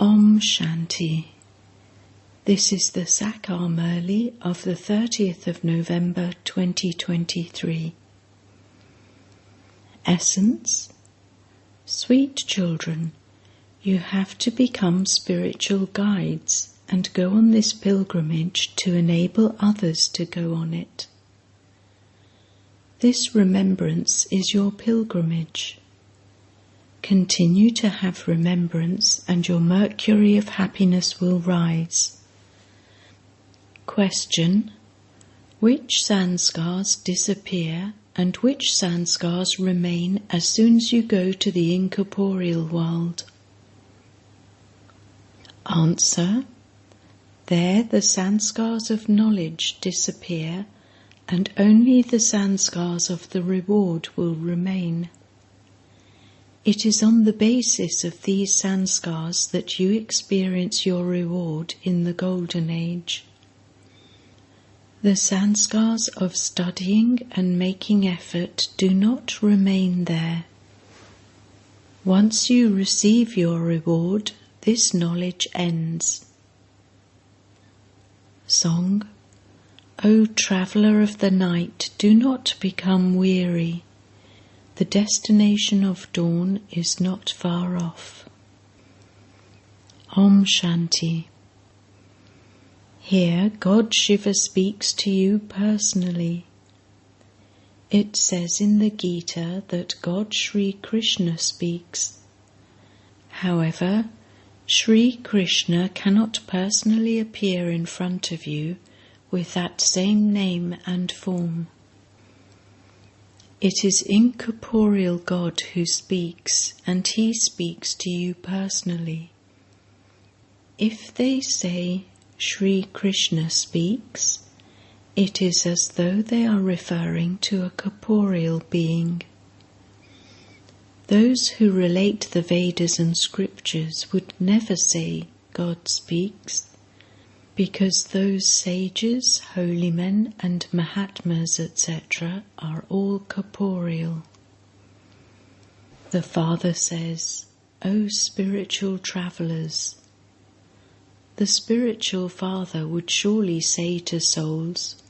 Om Shanti. This is the Sakar Murli of the 30th of November 2023. Essence. Sweet children, you have to become spiritual guides and go on this pilgrimage to enable others to go on it. This remembrance is your pilgrimage. Continue to have remembrance and your mercury of happiness will rise. Question: which sanskars disappear and which sanskars remain as soon as you go to the incorporeal world? Answer: there the sanskars of knowledge disappear and only the sanskars of the reward will remain. It is on the basis of these sanskars that you experience your reward in the Golden Age. The sanskars of studying and making effort do not remain there. Once you receive your reward, this knowledge ends. Song. O traveller of the night, do not become weary. The destination of dawn is not far off. Om Shanti. Here God Shiva speaks to you personally. It says in the Gita that God Sri Krishna speaks. However, Sri Krishna cannot personally appear in front of you with that same name and form. It is incorporeal God who speaks, and he speaks to you personally. If they say Sri Krishna speaks, it is as though they are referring to a corporeal being. Those who relate the Vedas and scriptures would never say God speaks, because those sages, holy men and Mahatmas, etc. are all corporeal. The Father says, O spiritual travellers. The spiritual Father would surely say to souls,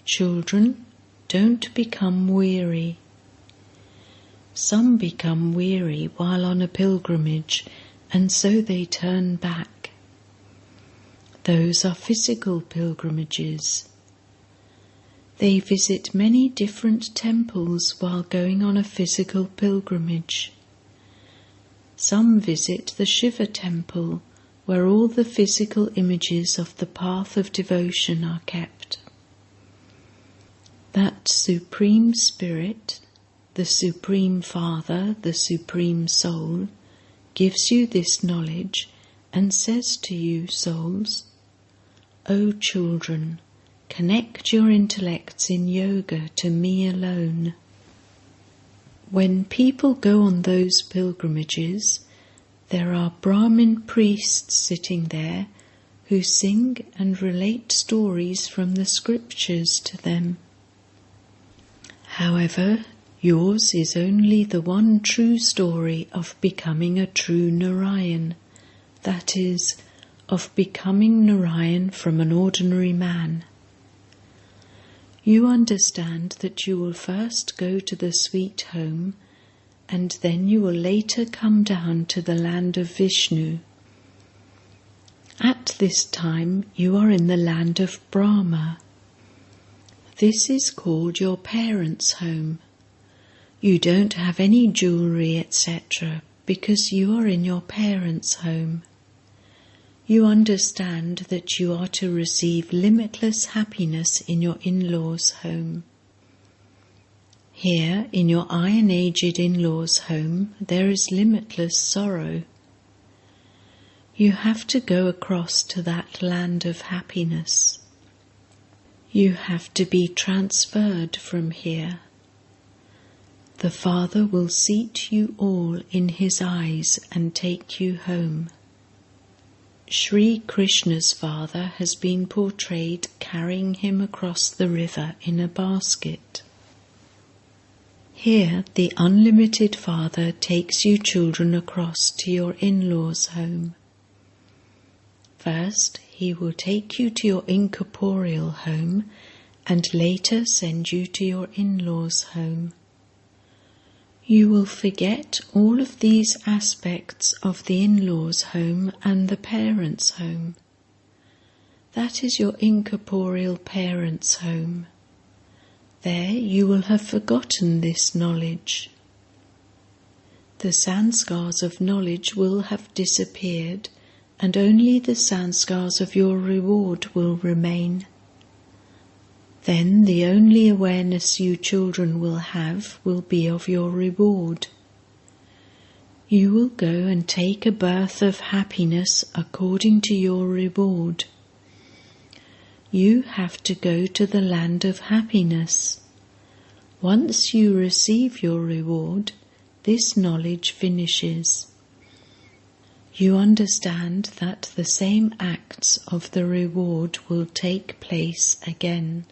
children, don't become weary. Some become weary while on a pilgrimage, and so they turn back. Those are physical pilgrimages. They visit many different temples while going on a physical pilgrimage. Some visit the Shiva temple, where all the physical images of the path of devotion are kept. That Supreme Spirit, the Supreme Father, the Supreme Soul, gives you this knowledge and says to you, souls, O children, connect your intellects in yoga to me alone. When people go on those pilgrimages, there are Brahmin priests sitting there who sing and relate stories from the scriptures to them. However, yours is only the one true story of becoming a true Narayan, that is, of becoming Narayan from an ordinary man. You understand that you will first go to the sweet home, and then you will later come down to the land of Vishnu. At this time you are in the land of Brahma. This is called your parents' home. You don't have any jewelry, etc., because you are in your parents' home. You understand that you are to receive limitless happiness in your in-laws' home. Here, in your iron-aged in-laws' home, there is limitless sorrow. You have to go across to that land of happiness. You have to be transferred from here. The Father will seat you all in his eyes and take you home. Sri Krishna's father has been portrayed carrying him across the river in a basket. Here the unlimited Father takes you children across to your in-laws' home. First, he will take you to your incorporeal home and later send you to your in-laws' home. You will forget all of these aspects of the in-laws' home and the parents' home. That is your incorporeal parents' home. There you will have forgotten this knowledge. The sanskars of knowledge will have disappeared, and only the sanskars of your reward will remain. Then the only awareness you children will have will be of your reward. You will go and take a birth of happiness according to your reward. You have to go to the land of happiness. Once you receive your reward, this knowledge finishes. You understand that the same acts of the reward will take place again.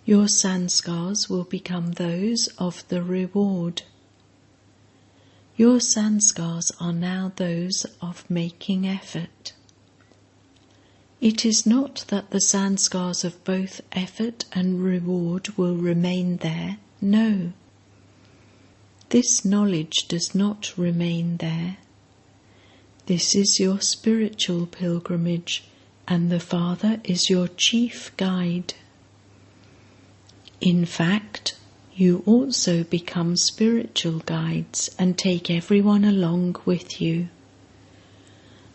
Your sanskars will become those of the reward. Your sanskars are now those of making effort. It is not that the sanskars of both effort and reward will remain there, no. This knowledge does not remain there. This is your spiritual pilgrimage, and the Father is your chief guide. In fact, you also become spiritual guides and take everyone along with you.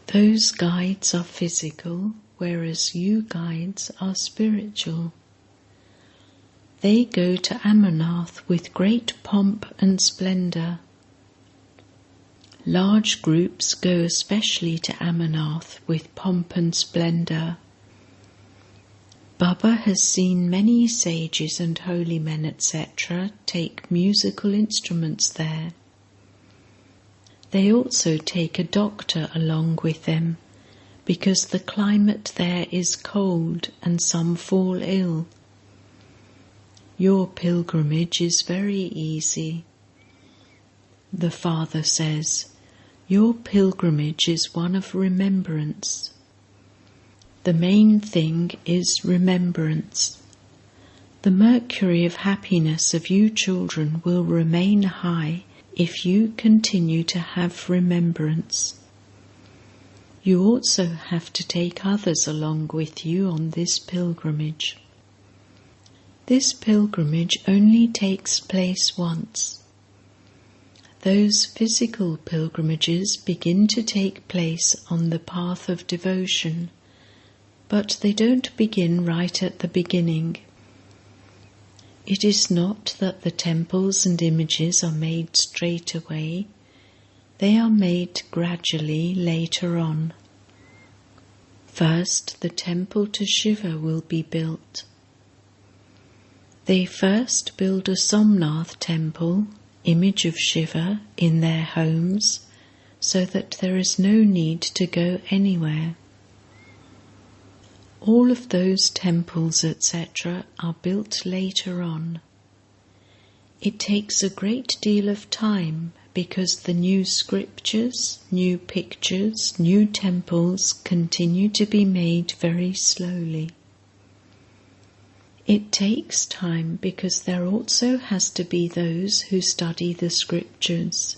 Those guides are physical, whereas you guides are spiritual. They go to Amarnath with great pomp and splendour. Large groups go especially to Amarnath with pomp and splendour. Baba has seen many sages and holy men, etc., take musical instruments there. They also take a doctor along with them, because the climate there is cold and some fall ill. Your pilgrimage is very easy. The Father says, your pilgrimage is one of remembrance. The main thing is remembrance. The mercury of happiness of you children will remain high if you continue to have remembrance. You also have to take others along with you on this pilgrimage. This pilgrimage only takes place once. Those physical pilgrimages begin to take place on the path of devotion, but they don't begin right at the beginning. It is not that the temples and images are made straight away. They are made gradually later on. First, the temple to Shiva will be built. They first build a Somnath temple, image of Shiva, in their homes, so that there is no need to go anywhere. All of those temples, etc., are built later on. It takes a great deal of time because the new scriptures, new pictures, new temples continue to be made very slowly. It takes time because there also has to be those who study the scriptures.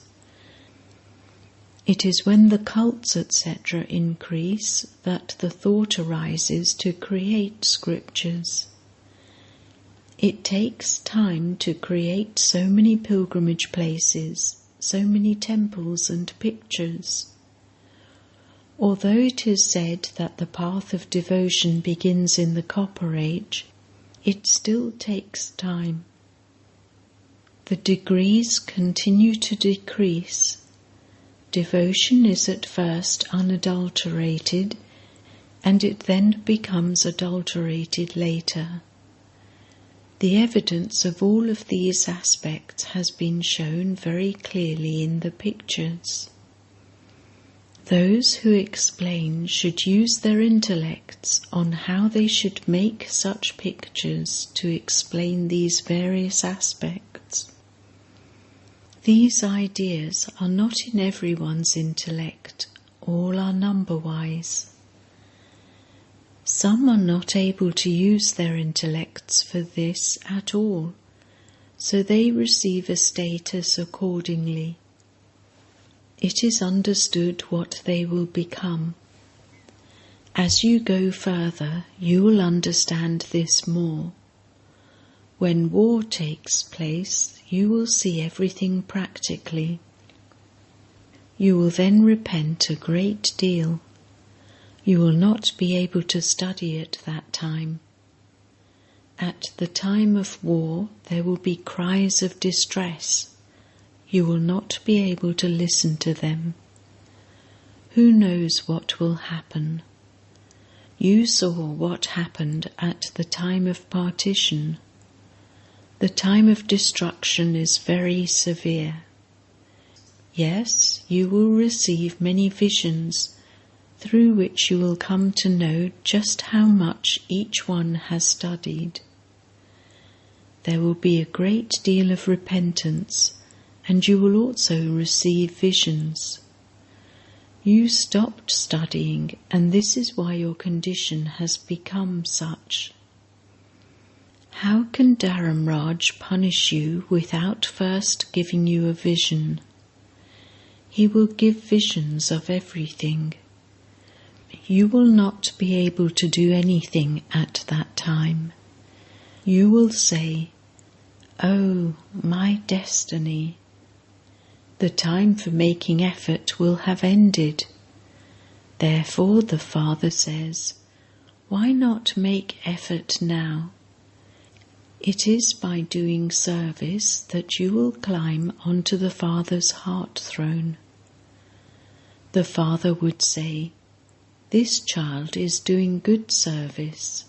It is when the cults, etc., increase that the thought arises to create scriptures. It takes time to create so many pilgrimage places, so many temples and pictures. Although it is said that the path of devotion begins in the Copper Age, it still takes time. The degrees continue to decrease. Devotion is at first unadulterated, and it then becomes adulterated later. The evidence of all of these aspects has been shown very clearly in the pictures. Those who explain should use their intellects on how they should make such pictures to explain these various aspects. These ideas are not in everyone's intellect, all are number-wise. Some are not able to use their intellects for this at all, so they receive a status accordingly. It is understood what they will become. As you go further, you will understand this more. When war takes place, you will see everything practically. You will then repent a great deal. You will not be able to study at that time. At the time of war, there will be cries of distress. You will not be able to listen to them. Who knows what will happen? You saw what happened at the time of partition. The time of destruction is very severe. Yes, you will receive many visions, through which you will come to know just how much each one has studied. There will be a great deal of repentance, and you will also receive visions. You stopped studying, and this is why your condition has become such. How can Dharamraj punish you without first giving you a vision? He will give visions of everything. You will not be able to do anything at that time. You will say, "Oh, my destiny." The time for making effort will have ended. Therefore, the Father says, why not make effort now? It is by doing service that you will climb onto the Father's heart throne. The Father would say, this child is doing good service.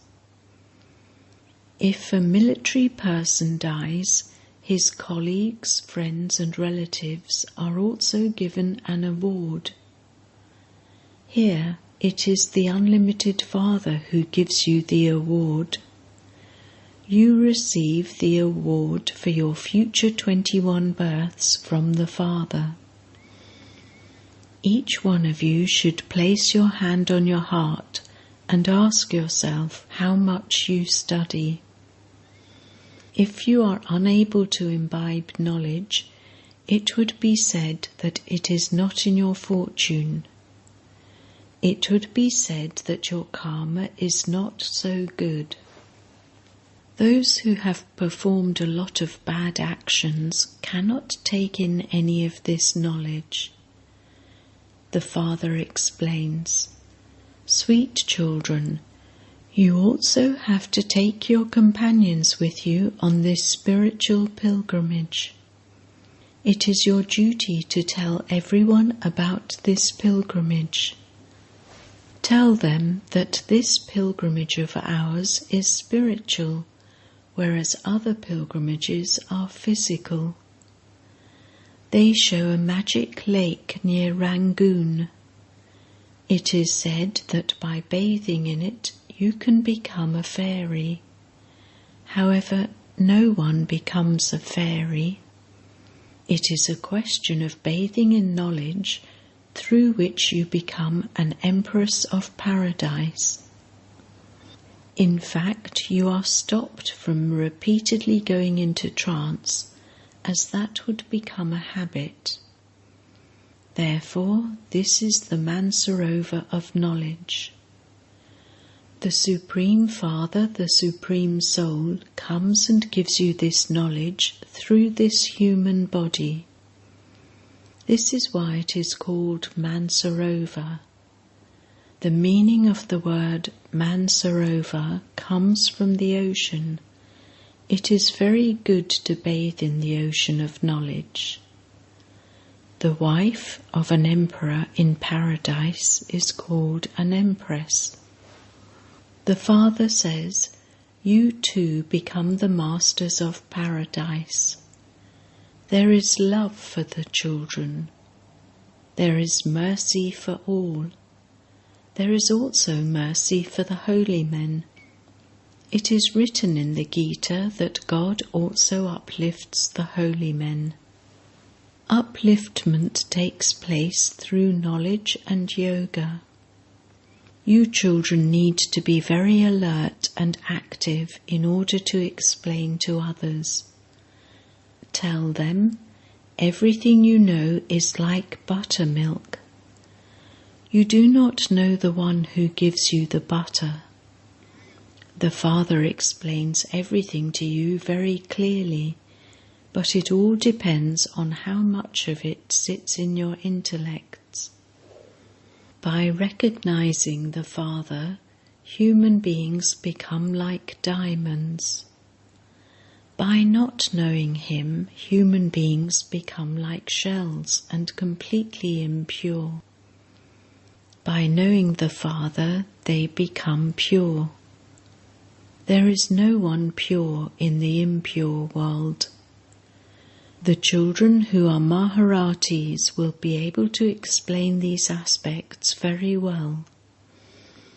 If a military person dies, his colleagues, friends and relatives are also given an award. Here it is the unlimited Father who gives you the award. You receive the award for your future 21 births from the Father. Each one of you should place your hand on your heart and ask yourself how much you study. If you are unable to imbibe knowledge, it would be said that it is not in your fortune. It would be said that your karma is not so good. Those who have performed a lot of bad actions cannot take in any of this knowledge. The Father explains, "Sweet children, you also have to take your companions with you on this spiritual pilgrimage. It is your duty to tell everyone about this pilgrimage. Tell them that this pilgrimage of ours is spiritual, whereas other pilgrimages are physical. They show a magic lake near Rangoon. It is said that by bathing in it, you can become a fairy. However, no one becomes a fairy. It is a question of bathing in knowledge, through which you become an empress of paradise. In fact, you are stopped from repeatedly going into trance, as that would become a habit. Therefore, this is the Mansarovar of knowledge. The Supreme Father, the Supreme Soul, comes and gives you this knowledge through this human body. This is why it is called Mansarovar. The meaning of the word Mansarovar comes from the ocean. It is very good to bathe in the ocean of knowledge. The wife of an emperor in paradise is called an empress. The Father says, you too become the masters of paradise. There is love for the children. There is mercy for all. There is also mercy for the holy men. It is written in the Gita that God also uplifts the holy men. Upliftment takes place through knowledge and yoga. You children need to be very alert and active in order to explain to others. Tell them, everything you know is like buttermilk. You do not know the one who gives you the butter. The Father explains everything to you very clearly, but it all depends on how much of it sits in your intellects. By recognizing the Father, human beings become like diamonds. By not knowing Him, human beings become like shells and completely impure. By knowing the Father, they become pure. There is no one pure in the impure world. The children who are Maharatis will be able to explain these aspects very well.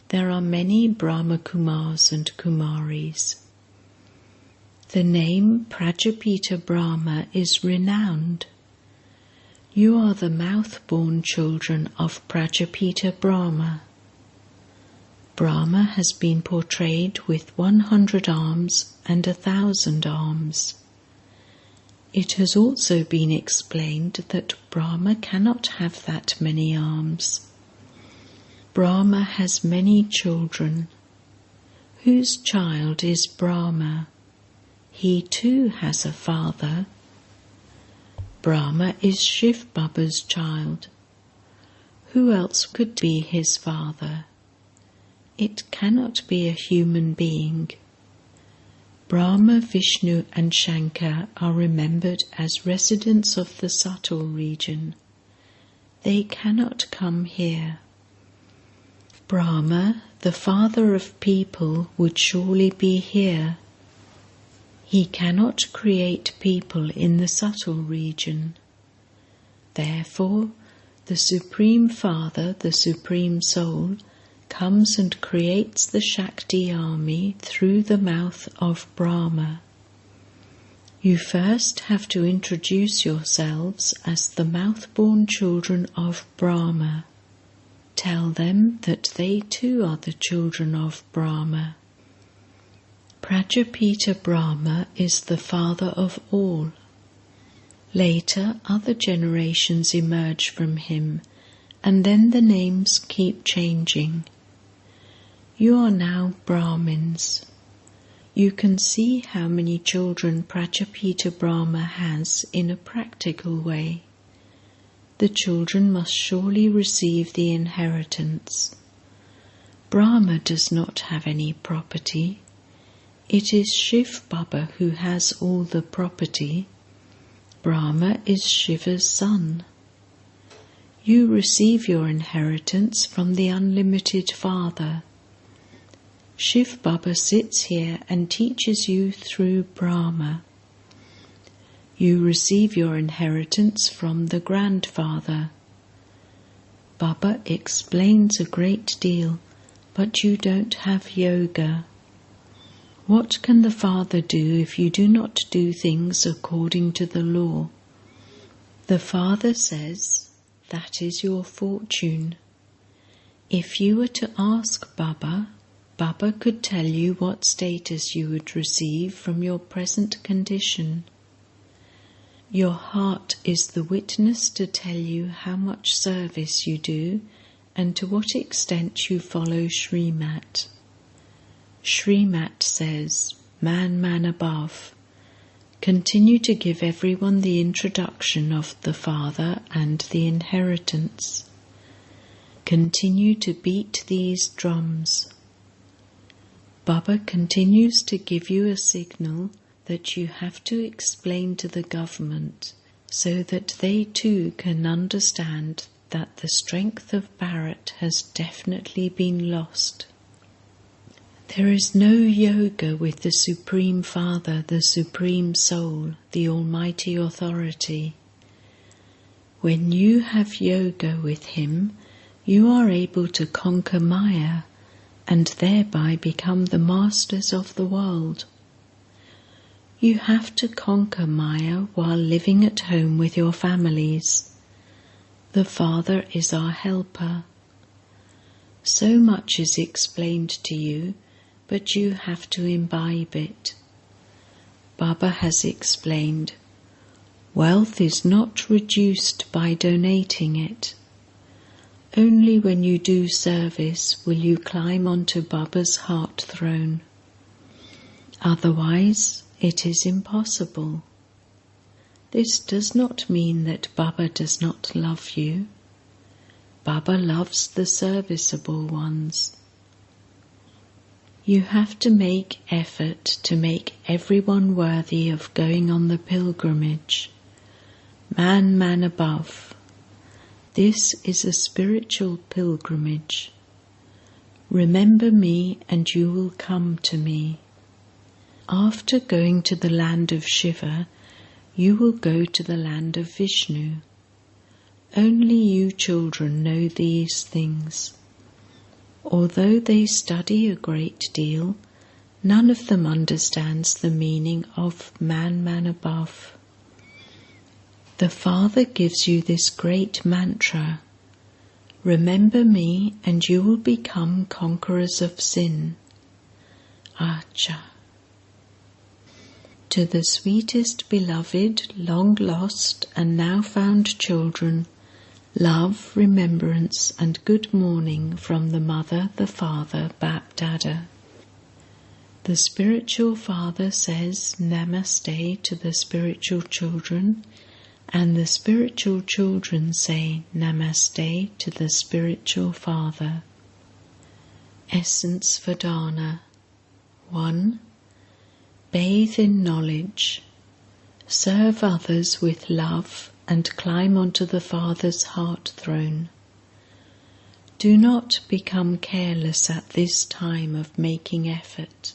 There are many Brahma Kumaris and Kumaris. The name Prajapita Brahma is renowned. You are the mouth-born children of Prajapita Brahma. Brahma has been portrayed with 100 arms and 1,000 arms. It has also been explained that Brahma cannot have that many arms. Brahma has many children. Whose child is Brahma? He too has a father. Brahma is Shiv Baba's child. Who else could be his father? It cannot be a human being. Brahma, Vishnu and Shankar are remembered as residents of the subtle region. They cannot come here. Brahma, the father of people, would surely be here. He cannot create people in the subtle region. Therefore, the Supreme Father, the Supreme Soul, comes and creates the Shakti army through the mouth of Brahma. You first have to introduce yourselves as the mouth-born children of Brahma. Tell them that they too are the children of Brahma. Prajapita Brahma is the father of all. Later, other generations emerge from him, and then the names keep changing. You are now Brahmins. You can see how many children Prajapita Brahma has in a practical way. The children must surely receive the inheritance. Brahma does not have any property. It is Shiv Baba who has all the property. Brahma is Shiva's son. You receive your inheritance from the unlimited Father. Shiv Baba sits here and teaches you through Brahma. You receive your inheritance from the grandfather. Baba explains a great deal, but you don't have yoga. What can the Father do if you do not do things according to the law? The Father says, that is your fortune. If you were to ask Baba, Baba could tell you what status you would receive from your present condition. Your heart is the witness to tell you how much service you do and to what extent you follow Srimat. Srimat says, man above. Continue to give everyone the introduction of the Father and the inheritance. Continue to beat these drums. Baba continues to give you a signal that you have to explain to the government so that they too can understand that the strength of Bharat has definitely been lost. There is no yoga with the Supreme Father, the Supreme Soul, the Almighty Authority. When you have yoga with Him, you are able to conquer Maya and thereby become the masters of the world. You have to conquer Maya while living at home with your families. The Father is our helper. So much is explained to you, but you have to imbibe it. Baba has explained, wealth is not reduced by donating it. Only when you do service will you climb onto Baba's heart throne. Otherwise, it is impossible. This does not mean that Baba does not love you. Baba loves the serviceable ones. You have to make effort to make everyone worthy of going on the pilgrimage. Man above. This is a spiritual pilgrimage. Remember me and you will come to me. After going to the land of Shiva, you will go to the land of Vishnu. Only you children know these things. Although they study a great deal, none of them understands the meaning of man above. The Father gives you this great mantra. Remember me and you will become conquerors of sin. Acha. To the sweetest beloved, long lost and now found children, love, remembrance and good morning from the Mother, the Father, Bap Dada. The spiritual father says Namaste to the spiritual children, and the spiritual children say Namaste to the spiritual father. Essence Vedana. 1. Bathe in knowledge. Serve others with love and climb onto the Father's heart throne. Do not become careless at this time of making effort.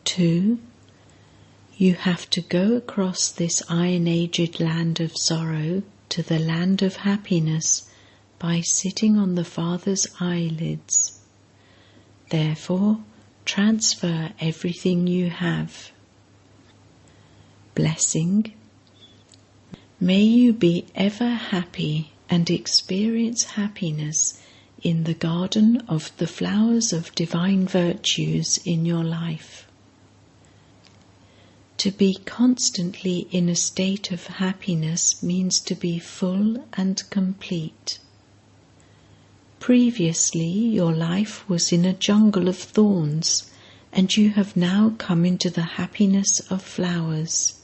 2. You have to go across this iron-aged land of sorrow to the land of happiness by sitting on the Father's eyelids. Therefore, transfer everything you have. Blessing. May you be ever happy and experience happiness in the garden of the flowers of divine virtues in your life. To be constantly in a state of happiness means to be full and complete. Previously, your life was in a jungle of thorns, and you have now come into the happiness of flowers.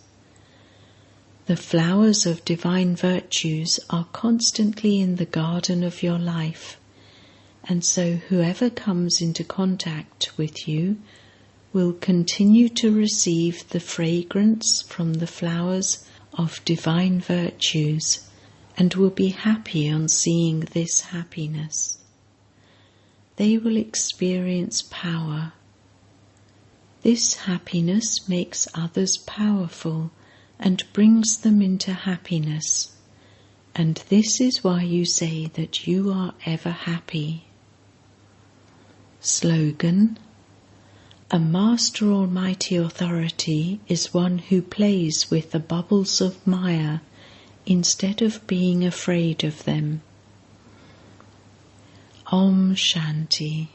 The flowers of divine virtues are constantly in the garden of your life, and so whoever comes into contact with you will continue to receive the fragrance from the flowers of divine virtues and will be happy on seeing this happiness. They will experience power. This happiness makes others powerful and brings them into happiness, and this is why you say that you are ever happy. Slogan: a Master Almighty Authority is one who plays with the bubbles of Maya instead of being afraid of them. Om Shanti.